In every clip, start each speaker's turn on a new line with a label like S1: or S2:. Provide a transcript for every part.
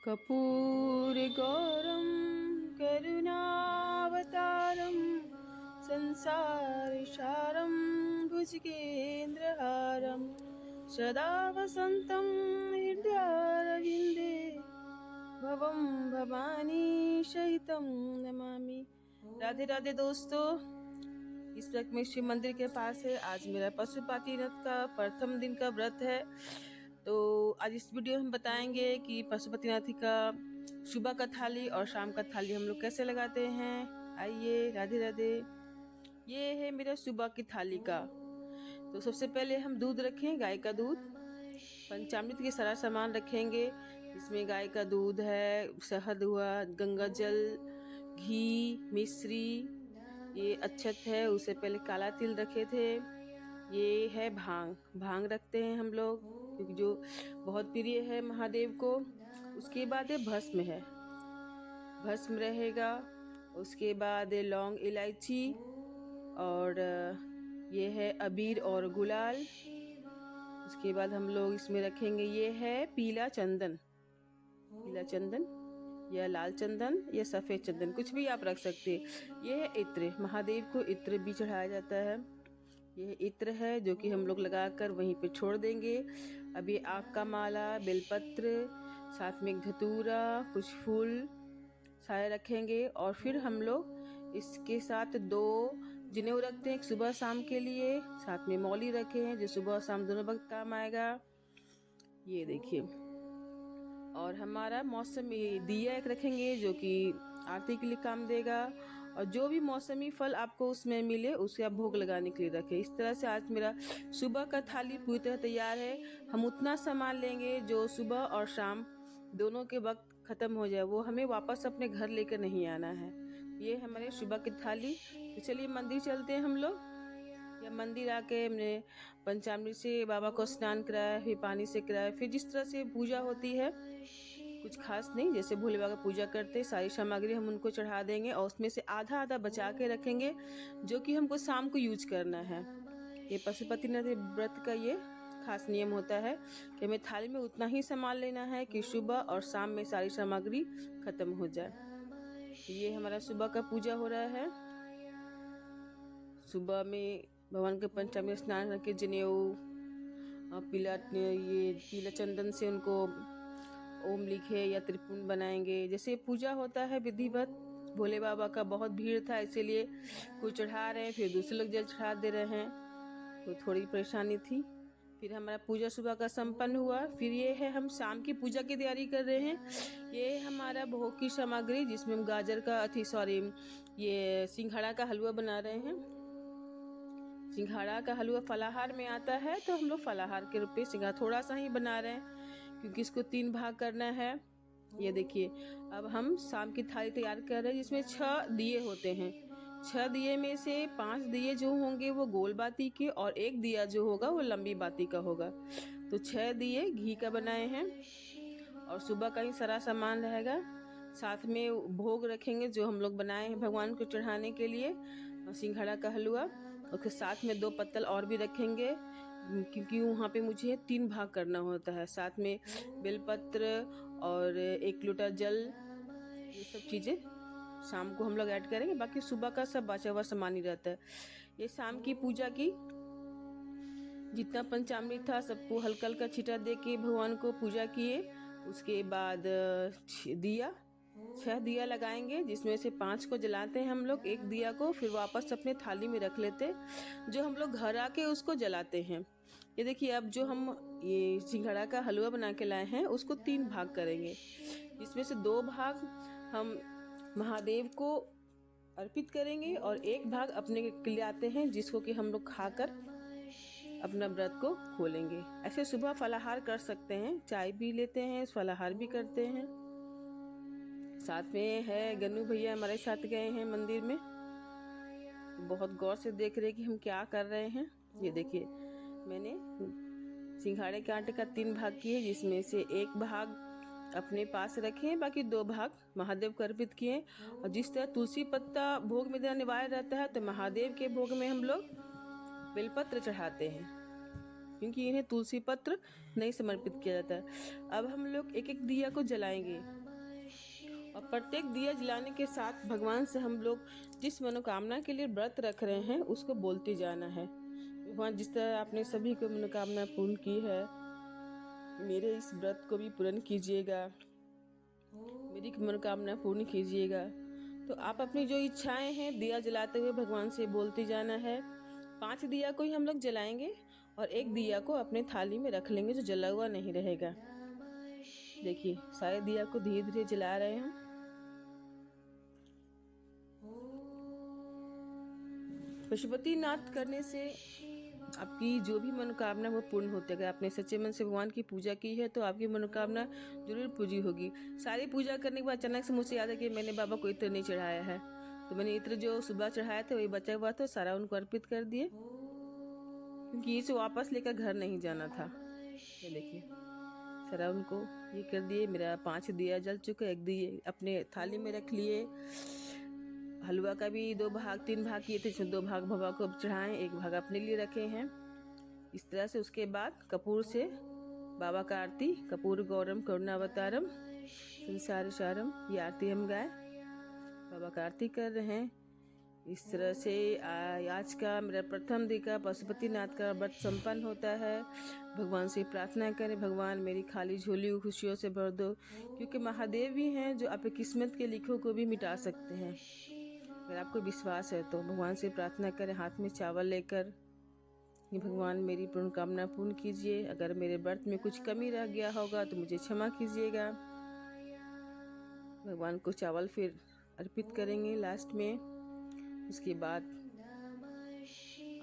S1: कर्पूरगौरं करुणावतारं संसारसारं भुजगेन्द्रहारं सदा वसन्तं हृदयारविन्दे भवं भवानी सहितं नमामि। राधे राधे दोस्तों, इस वक्त मैं शिव मंदिर के पास है। आज मेरा पशुपतिनाथ का प्रथम दिन का व्रत है। तो आज इस वीडियो में हम बताएंगे कि पशुपतिनाथ का सुबह का थाली और शाम का थाली हम लोग कैसे लगाते हैं। आइए, राधे राधे। ये है मेरा सुबह की थाली का। तो सबसे पहले हम दूध रखें, गाय का दूध। पंचामृत के सारा सामान रखेंगे। इसमें गाय का दूध है, शहद हुआ, गंगा जल, घी, मिश्री, ये अच्छत है। उससे पहले काला तिल रखे थे। ये है भांग रखते हैं हम लोग, क्योंकि जो बहुत प्रिय है महादेव को। उसके बाद ये भस्म है, भस्म रहेगा। उसके बाद लौंग, इलायची, और ये है अबीर और गुलाल। उसके बाद हम लोग इसमें रखेंगे, ये है पीला चंदन या लाल चंदन या सफ़ेद चंदन, कुछ भी आप रख सकते हैं। ये है इत्र, महादेव को इत्र भी चढ़ाया जाता है। यह इत्र है जो कि हम लोग लगाकर वहीं पे छोड़ देंगे। अब ये आँख का माला, बेलपत्र, साथ में धतूरा, कुछ फूल सारे रखेंगे। और फिर हम लोग इसके साथ 2 जनेऊ रखते हैं, एक सुबह शाम के लिए। साथ में मौली रखे हैं जो सुबह शाम दोनों वक्त काम आएगा। ये देखिए। और हमारा मौसमी दिया एक रखेंगे जो कि आरती के लिए काम देगा। और जो भी मौसमी फल आपको उसमें मिले उसे आप भोग लगाने के लिए रखें। इस तरह से आज मेरा सुबह का थाली पूरी तरह तैयार है। हम उतना सामान लेंगे जो सुबह और शाम दोनों के वक्त ख़त्म हो जाए, वो हमें वापस अपने घर लेकर नहीं आना है। ये हमारे सुबह की थाली। तो चलिए मंदिर चलते हैं हम लोग। या मंदिर आके हमने पंचामृत से बाबा को स्नान कराया, फिर पानी से कराया। फिर जिस तरह से पूजा होती है, कुछ खास नहीं, जैसे भोले बाबा का पूजा करते, सारी सामग्री हम उनको चढ़ा देंगे और उसमें से आधा आधा बचा के रखेंगे जो कि हमको शाम को यूज करना है। ये पशुपतिनाथ व्रत का ये खास नियम होता है कि हमें थाली में उतना ही सामान लेना है कि सुबह और शाम में सारी सामग्री खत्म हो जाए। ये हमारा सुबह का पूजा हो रहा है। सुबह में भगवान के पंचामृत स्नान करके जनेऊ, पीला चंदन से उनको ओम लिखे या त्रिपुंड बनाएंगे। जैसे पूजा होता है विधिवत। भोले बाबा का बहुत भीड़ था, इसीलिए कोई चढ़ा रहे हैं, फिर दूसरे लोग जल चढ़ा दे रहे हैं, तो थोड़ी परेशानी थी। फिर हमारा पूजा सुबह का संपन्न हुआ। फिर ये है, हम शाम की पूजा की तैयारी कर रहे हैं। ये हमारा भोग की सामग्री, जिसमें हम गाजर का ये सिंघाड़ा का हलवा बना रहे हैं। सिंघाड़ा का हलवा फलाहार में आता है, तो हम लोग फलाहार के रूप में सिंघाड़ा थोड़ा सा ही बना रहे हैं, क्योंकि इसको 3 भाग करना है। ये देखिए, अब हम शाम की थाली तैयार कर रहे हैं, जिसमें 6 दिए होते हैं। 6 दिए में से 5 दिए जो होंगे वो गोल बाती के, और 1 दिया जो होगा वो लंबी बाती का होगा। तो 6 दिए घी का बनाए हैं। और सुबह का ही सारा सामान रहेगा। साथ में भोग रखेंगे जो हम लोग बनाए हैं भगवान को चढ़ाने के लिए, और सिंघाड़ा का हलवा। और फिर साथ में 2 पत्तल और भी रखेंगे, क्योंकि वहाँ पे मुझे 3 भाग करना होता है। साथ में बेलपत्र और 1 लोटा जल, ये सब चीज़ें शाम को हम लोग ऐड करेंगे। बाकी सुबह का सब बचा हुआ सामान ही रहता है। ये शाम की पूजा की जितना पंचामृत था सबको हल्का हल्का छिटा दे के भगवान को पूजा किए। उसके बाद 6 दिया लगाएंगे, जिसमें से 5 को जलाते हैं हम लोग, 1 दिया को फिर वापस अपने थाली में रख लेते, जो हम लोग घर आके उसको जलाते हैं। ये देखिए, अब जो हम ये सिंघाड़ा का हलवा बना के लाए हैं उसको 3 भाग करेंगे, जिसमें से 2 भाग हम महादेव को अर्पित करेंगे और 1 भाग अपने के लिए आते हैं, जिसको कि हम लोग खाकर अपना व्रत को खोलेंगे। ऐसे सुबह फलाहार कर सकते हैं, चाय भी लेते हैं, फलाहार भी करते हैं। साथ में है गन्नू भैया हमारे साथ गए हैं मंदिर में, बहुत गौर से देख रहे कि हम क्या कर रहे हैं। ये देखिए, मैंने सिंघाड़े के आटे का 3 भाग किए, जिसमें से 1 भाग अपने पास रखे, बाकी 2 भाग महादेव को अर्पित किए। और जिस तरह तुलसी पत्ता भोग में अनिवार्य रहता है, तो महादेव के भोग में हम लोग बेलपत्र चढ़ाते हैं। क्योंकि इन्हें तुलसी पत्र नहीं समर्पित किया जाता है। अब हम लोग एक एक दिया को जलाएंगे और प्रत्येक दिया जलाने के साथ भगवान से हम लोग जिस मनोकामना के लिए व्रत रख रहे हैं उसको बोलते जाना है। भगवान, जिस तरह आपने सभी को मनोकामना पूर्ण की है, मेरे इस व्रत को भी पूर्ण कीजिएगा, मेरी मनोकामना पूर्ण कीजिएगा। तो आप अपनी जो इच्छाएं हैं दिया जलाते हुए भगवान से बोलते जाना है। 5 दिया को ही हम लोग जलाएंगे और एक दिया को अपने थाली में रख लेंगे जो जला हुआ नहीं रहेगा। देखिए सारे दिया को धीरे धीरे जला रहे हैं। पशुपतिनाथ करने से आपकी जो भी मनोकामना वो पूर्ण होती है। अगर आपने सच्चे मन से भगवान की पूजा की है तो आपकी मनोकामना जरूर पूरी होगी। सारी पूजा करने के बाद अचानक से मुझे याद है कि मैंने बाबा को इत्र नहीं चढ़ाया है, तो मैंने इत्र जो सुबह चढ़ाया था वही बचा हुआ था, सारा उनको अर्पित कर दिए, क्योंकि इसे वापस लेकर घर नहीं जाना था। ये देखिए सारा उनको ये कर दिए। मेरा 5 दिया जल चुका, एक दिए अपने थाली में रख लिए। हलवा का भी 2 भाग 3 भाग किए थे, इसमें 2 भाग बाबा को चढ़ाएं, 1 भाग अपने लिए रखे हैं। इस तरह से उसके बाद कपूर से बाबा का आरती, कपूर गौरम करुणावतारम संसार सारम, ये आरती हम गाए, बाबा का आरती कर रहे हैं। इस तरह से आज का मेरा प्रथम दिन का पशुपतिनाथ का व्रत संपन्न होता है। भगवान से प्रार्थना करें, भगवान मेरी खाली झोली को खुशियों से भर दो, क्योंकि महादेव भी हैं जो आपकी किस्मत के लिखों को भी मिटा सकते हैं। अगर आपको विश्वास है तो भगवान से प्रार्थना करें हाथ में चावल लेकर, ये भगवान मेरी मनोकामना पूर्ण कीजिए। अगर मेरे व्रत में कुछ कमी रह गया होगा तो मुझे क्षमा कीजिएगा। भगवान को चावल फिर अर्पित करेंगे लास्ट में। उसके बाद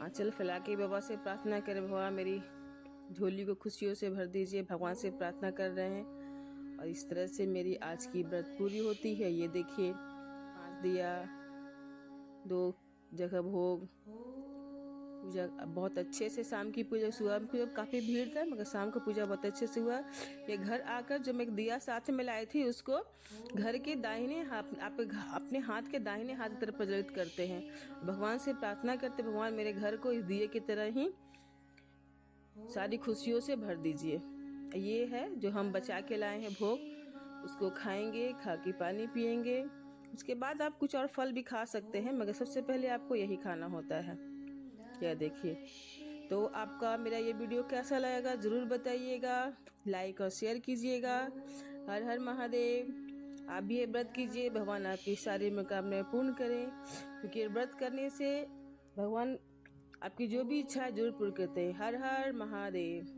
S1: आंचल फैला के बाबा से प्रार्थना करें, भगवान मेरी झोली को खुशियों से भर दीजिए। भगवान से प्रार्थना कर रहे हैं और इस तरह से मेरी आज की व्रत पूरी होती है। ये देखिए 5 दिया, 2 जगह भोग, पूजा बहुत अच्छे से। शाम की पूजा, सुबह में पूजा काफ़ी भीड़ था मगर शाम को पूजा बहुत अच्छे से हुआ। ये घर आकर जो मैं एक दिया साथ में लाई थी उसको घर के दाहिने हाथ, आप अपने हाथ के दाहिने हाथ की तरफ प्रज्वलित करते हैं। भगवान से प्रार्थना करते, भगवान मेरे घर को इस दिए की तरह ही सारी खुशियों से भर दीजिए। ये है जो हम बचा के लाए हैं भोग, उसको खाएंगे, खा के पानी पिएंगे। उसके बाद आप कुछ और फल भी खा सकते हैं मगर सबसे पहले आपको यही खाना होता है। यह देखिए, तो आपका मेरा ये वीडियो कैसा लगेगा ज़रूर बताइएगा, लाइक और शेयर कीजिएगा। हर हर महादेव। आप भी ये व्रत कीजिए, भगवान आपकी सारी मनोकामनाएं पूर्ण करें, क्योंकि व्रत करने से भगवान आपकी जो भी इच्छा है जरूर पूर्ण करते हैं। हर हर महादेव।